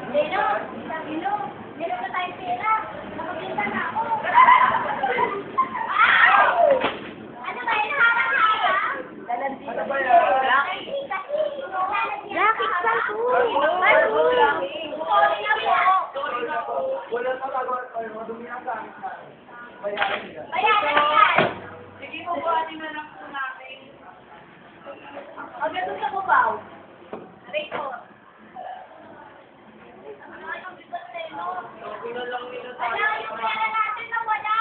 Leno, meron na tayong pera. Nakapinta na ako. Ano ba yun? Harang-harang? Ano ba yan? Lucky Salto. Sorry na po. Wala na tagawa kayo. Madumi na sa amin na. Bayaran nila. Bayaran na yan. Sige po, buhatin na lang po natin. Ang ganda sa bubaw. Aray ko. Ay, ang bigat na yun, no? Sabi na lang nila Wala, tayo. yung pera natin na wala.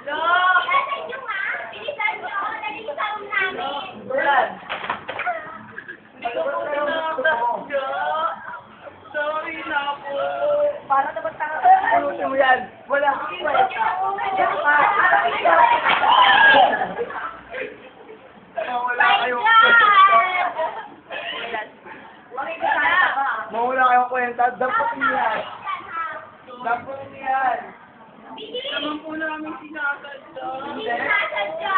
Hello! Nasaan nyo nga? Bilisan nyo. Dali sa room namin. Brad! Hindi ko po sinasadya. Sorry na po. Para naman tayo. Ayusin mo yan! Wala kang kwenta! Mawala kayong kwenta! Mawala kayong kwenta! Dapat niyan! Dapat niyan! Naman po namin sinasadya. Hindi nasadya.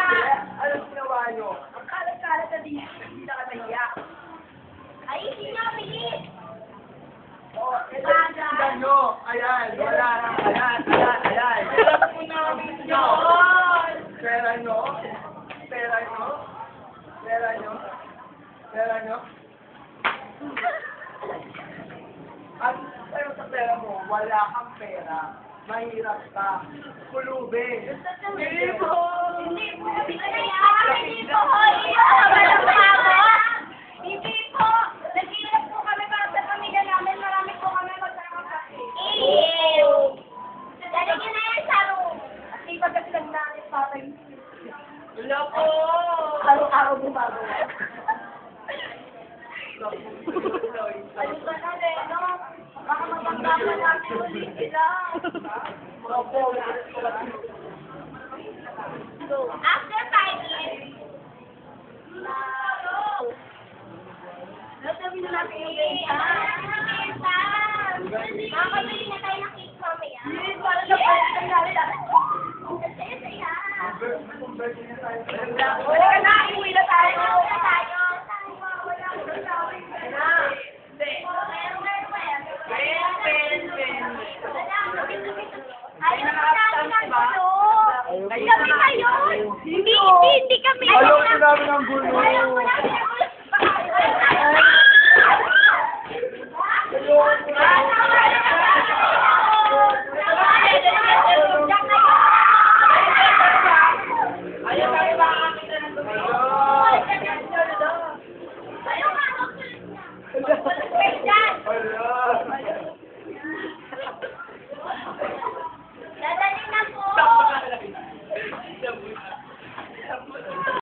Anong ginawa nyo? Ang kalat-kalat na din. Hindi na katahiya. Ay, hindi nga bilis. Tingnan nyo! Ayan! Wala na! Ayan! Ayan! Ayan! Alam po namin yun. Pera nyo? Pera nyo? Pera nyo? Pera nyo? At sa'yo sa pera mo, wala kang pera. Mahirap ka. Kulubin. Hindi po. Hindi po. Hindi po. Walang bago. Hindi po. Naghihirap po kami para sa pamilya namin. Marami po kami magkakapatid. Ew. Dali niyo na yan sa room. At ipagkasilang namin patay. Wala po. Araw-araw gumagawa. Ano ba na, Leno? Baka mapagkama natin ulit sila. After 5 years, sasabihin na natin yung benta. Makakabili na tayo ng cake mamaya. Para sa pwede namin natin. Ang saya-saya. Wala ka na, iuwi na tayo. Hindi kami. Ayaw ko namin ang gulo. Ayaw ko namin ang gulo.